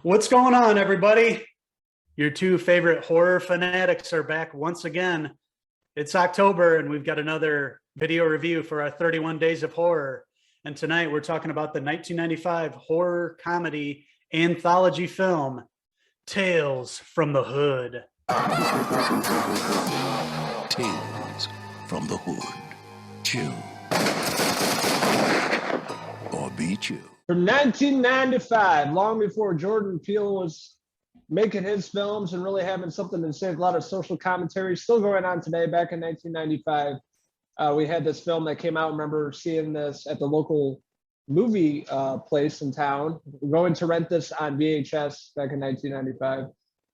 What's going on, everybody? Your two favorite horror fanatics are back once again. It's October, and we've got another video review for our 31 Days of Horror. And tonight we're talking about the 1995 horror comedy anthology film, Tales from the Hood. Tales from the Hood. Chew or be chew. From 1995, long before Jordan Peele was making his films and really having something to say, a lot of social commentary still going on today. Back in 1995, we had this film that came out. I remember seeing this at the local movie place in town, going to rent this on VHS back in 1995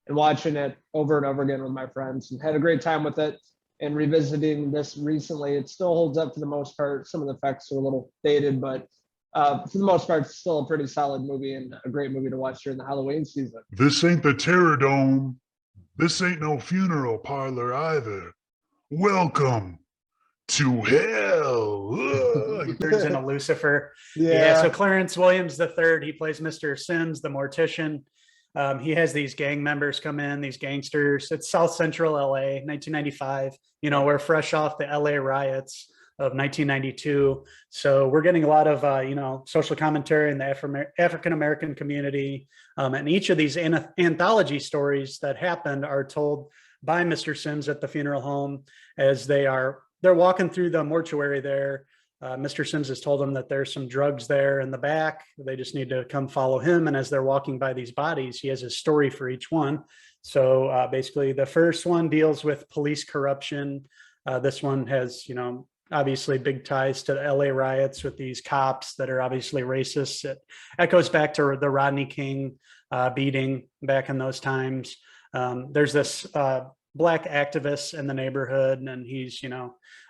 and watching it over and over again with my friends, and had a great time with it. And revisiting this recently, it still holds up for the most part. Some of the effects are a little dated, but for the most part, it's still a pretty solid movie and a great movie to watch during the Halloween season. This ain't the Terror Dome. This ain't no funeral parlor either. Welcome to hell. He turns into Lucifer. Yeah. So Clarence Williams III, he plays Mr. Sims, the mortician. He has these gang members come in, these gangsters. It's South Central LA, 1995. You know, we're fresh off the LA riots of 1992. So we're getting a lot of, social commentary in the African-American community. And each of these anthology stories that happened are told by Mr. Sims at the funeral home as they're walking through the mortuary there. Mr. Sims has told them that there's some drugs there in the back. They just need to come follow him. And as they're walking by these bodies, he has a story for each one. So basically the first one deals with police corruption. This one has, obviously big ties to the LA riots with these cops that are obviously racist. It echoes back to the Rodney King beating back in those times. There's this black activist in the neighborhood, and he's,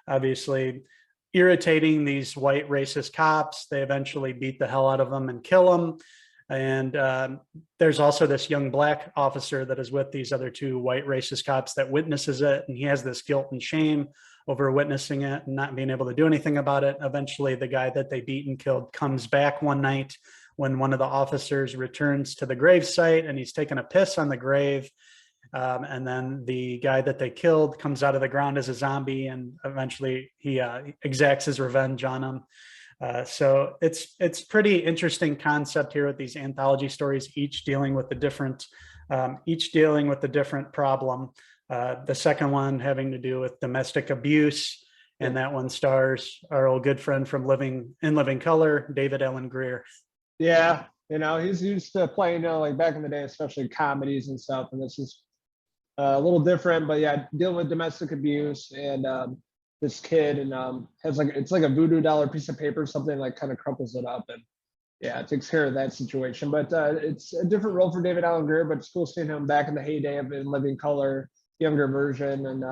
obviously irritating these white racist cops. They eventually beat the hell out of them and kill them. And there's also this young black officer that is with these other two white racist cops that witnesses it. And he has this guilt and shame over witnessing it and not being able to do anything about it. Eventually, the guy that they beat and killed comes back one night when one of the officers returns to the grave site, and he's taking a piss on the grave. And then the guy that they killed comes out of the ground as a zombie, and eventually he exacts his revenge on him. So it's pretty interesting concept here with these anthology stories, each dealing with a different problem. The second one having to do with domestic abuse, and that one stars our old good friend from Living Color, David Allen Greer. Yeah, he's used to playing, like back in the day, especially comedies and stuff. And this is a little different, but yeah, dealing with domestic abuse and this kid, and has it's like a voodoo dollar piece of paper, something, like kind of crumples it up, and yeah, it takes care of that situation. But it's a different role for David Allen Greer, but it's cool seeing him back in the heyday of In Living Color, younger version, and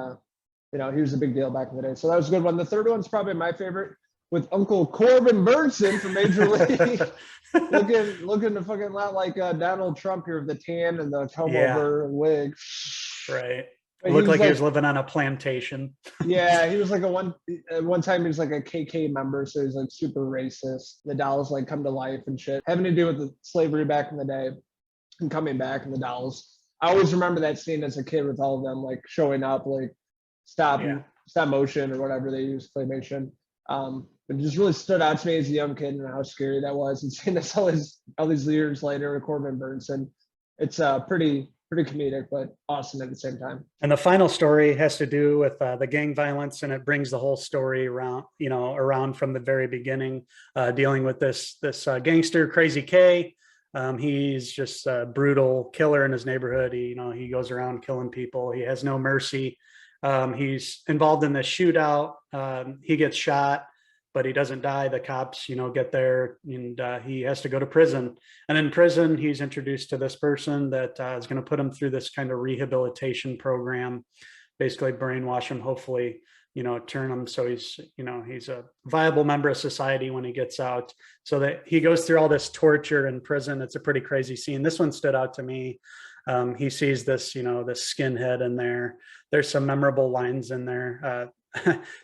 he was a big deal back in the day. So that was a good one. The third one's probably my favorite, with Uncle Corbin Burnson from Major League, looking a fucking lot like Donald Trump here with the tan and the comb over wig. Right. It looked like he was living on a plantation. Yeah, he was like one time he was like a KK member, so he's like super racist. The dolls like come to life and shit, having to do with the slavery back in the day and coming back, and the dolls. I always remember that scene as a kid with all of them like showing up, like stop motion or whatever they use, claymation. It just really stood out to me as a young kid and how scary that was. And seeing this all these years later with Corbin Burnson, it's pretty comedic, but awesome at the same time. And the final story has to do with the gang violence, and it brings the whole story around from the very beginning, dealing with this gangster, Crazy K. He's just a brutal killer in his neighborhood. He goes around killing people. He has no mercy. He's involved in this shootout. He gets shot, but he doesn't die. The cops, get there, and he has to go to prison. And in prison, he's introduced to this person that is going to put him through this kind of rehabilitation program, basically brainwash him, hopefully, turn him so he's a viable member of society when he gets out. So that he goes through all this torture in prison. It's a pretty crazy scene. This one stood out to me. He sees this, this skinhead in there. There's some memorable lines in there.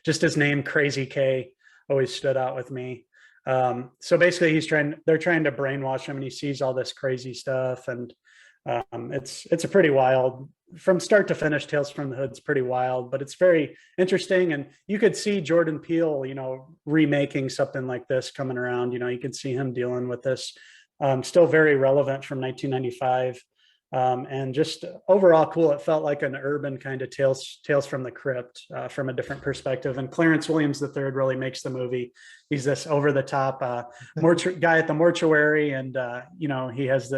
Just his name, Crazy K, always stood out with me. So basically they're trying to brainwash him, and he sees all this crazy stuff. And it's a pretty wild, from start to finish, Tales from the Hood's pretty wild, but it's very interesting. And you could see Jordan Peele, remaking something like this coming around. You could see him dealing with this, still very relevant from 1995. And just overall cool. It felt like an urban kind of tales from the crypt, from a different perspective. And Clarence Williams III really makes the movie. He's this over the top guy at the mortuary, and he has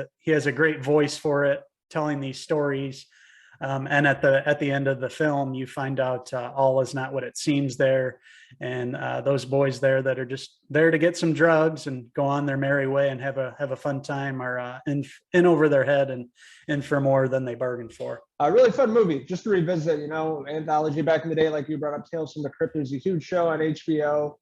a great voice for it, telling these stories. And at the end of the film, you find out all is not what it seems there. And those boys there that are just there to get some drugs and go on their merry way and have a fun time are in over their head and in for more than they bargained for. A really fun movie, just to revisit, anthology back in the day, like you brought up, Tales from the Crypt. There's a huge show on HBO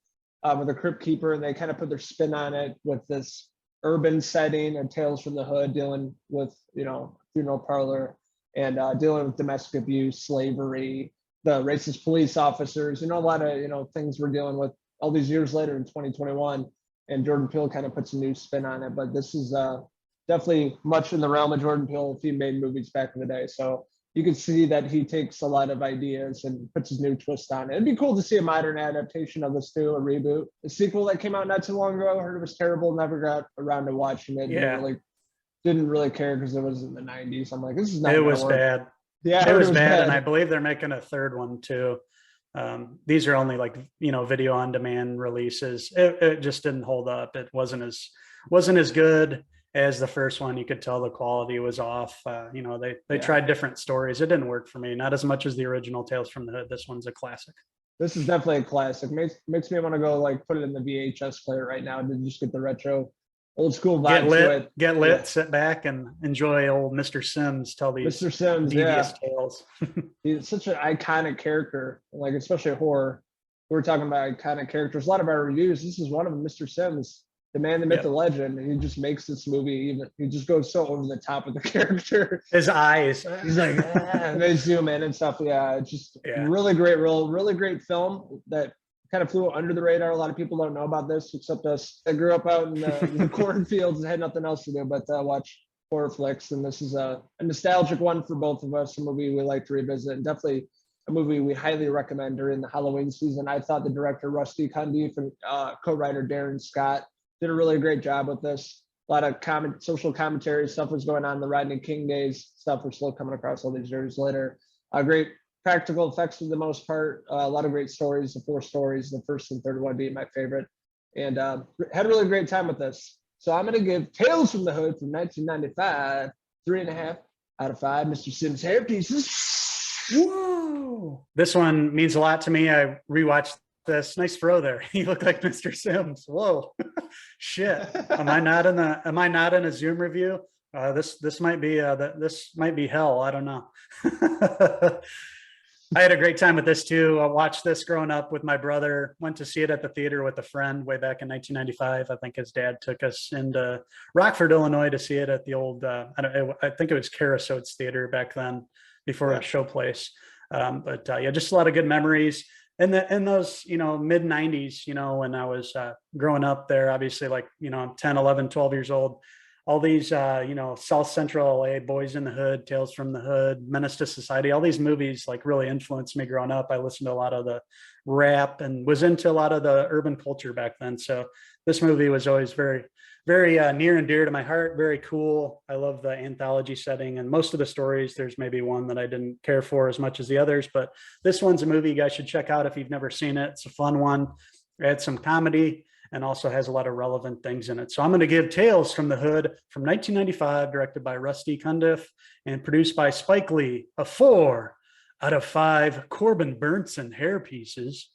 with a Crypt Keeper, and they kind of put their spin on it with this urban setting and Tales from the Hood, dealing with, funeral parlor and dealing with domestic abuse, slavery, the racist police officers, a lot of, things we're dealing with all these years later in 2021. And Jordan Peele kind of puts a new spin on it. But this is definitely much in the realm of Jordan Peele if he made movies back in the day. So you can see that he takes a lot of ideas and puts his new twist on it. It'd be cool to see a modern adaptation of this too, a reboot. The sequel that came out not too long ago, I heard it was terrible, never got around to watching it. Yeah. Didn't really care because it was in the 90s. I'm like, this is not. It was bad. Yeah, it was bad, and I believe they're making a third one too. These are only video on demand releases. It just didn't hold up. It wasn't as good as the first one. You could tell the quality was off. They tried different stories. It didn't work for me. Not as much as the original Tales from the Hood. This one's a classic. This is definitely a classic. Makes me want to go put it in the VHS player right now to just get the retro old school vibe to it. Get lit, sit back and enjoy old Mr. Sims tell these devious tales. He's such an iconic character, especially horror. We're talking about iconic characters. A lot of our reviews, this is one of them, Mr. Sims, the man, the myth, the legend. And he just makes this movie he just goes so over the top with the character. His eyes. He's like, and they zoom in and stuff. Yeah, it's just really great role, really great film that kind of flew under the radar. A lot of people don't know about this except us. I grew up out in the cornfields and had nothing else to do but watch horror flicks. And this is a nostalgic one for both of us, a movie we like to revisit, and definitely a movie we highly recommend during the Halloween season. I thought the director, Rusty Cundiff, and co-writer Darren Scott did a really great job with this. A lot of social commentary stuff was going on. The Rodney King days stuff we're still coming across all these years later. Great practical effects for the most part. A lot of great stories, the 4 stories, the first and third one being my favorite. And had a really great time with this. So I'm going to give Tales from the Hood from 1995, 3.5 out of 5 Mr. Sims hair pieces. Whoa. This one means a lot to me. I rewatched this. Nice throw there. You look like Mr. Sims. Whoa. Shit. Am I not in a Zoom review? This might be hell. I don't know. I had a great time with this too. I watched this growing up with my brother, went to see it at the theater with a friend way back in 1995. I think his dad took us into Rockford, Illinois to see it at the old, I think it was Carasotes Theater back then before it was Showplace. But just a lot of good memories. And in those, mid 90s, when I was growing up there, obviously 10, 11, 12 years old, all these, South Central LA, Boys in the Hood, Tales from the Hood, Menace to Society, all these movies really influenced me growing up. I listened to a lot of the rap and was into a lot of the urban culture back then. So this movie was always very, very near and dear to my heart. Very cool. I love the anthology setting, and most of the stories, there's maybe one that I didn't care for as much as the others, but this one's a movie you guys should check out if you've never seen it. It's a fun one. It had some comedy and also has a lot of relevant things in it. So I'm going to give Tales from the Hood from 1995, directed by Rusty Cundiff and produced by Spike Lee, a 4 out of 5 Corbin Burnson hair pieces.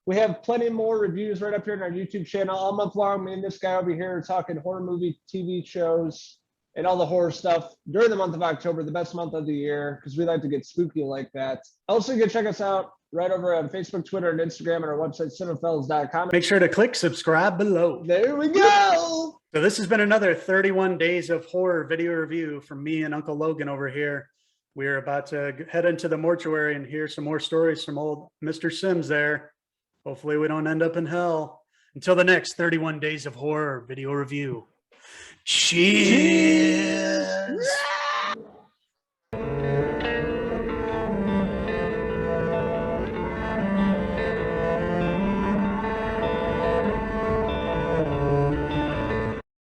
We have plenty more reviews right up here on our YouTube channel all month long. Me and this guy over here are talking horror movie, TV shows, and all the horror stuff during the month of October, the best month of the year, because we like to get spooky like that. Also, you can check us out right over on Facebook, Twitter, and Instagram, and our website, Cinephellas.com. Make sure to click subscribe below. There we go. So this has been another 31 days of horror video review from me and Uncle Logan over here. We're about to head into the mortuary and hear some more stories from old Mr. Sims there. Hopefully we don't end up in hell. Until the next 31 days of horror video review. Cheers.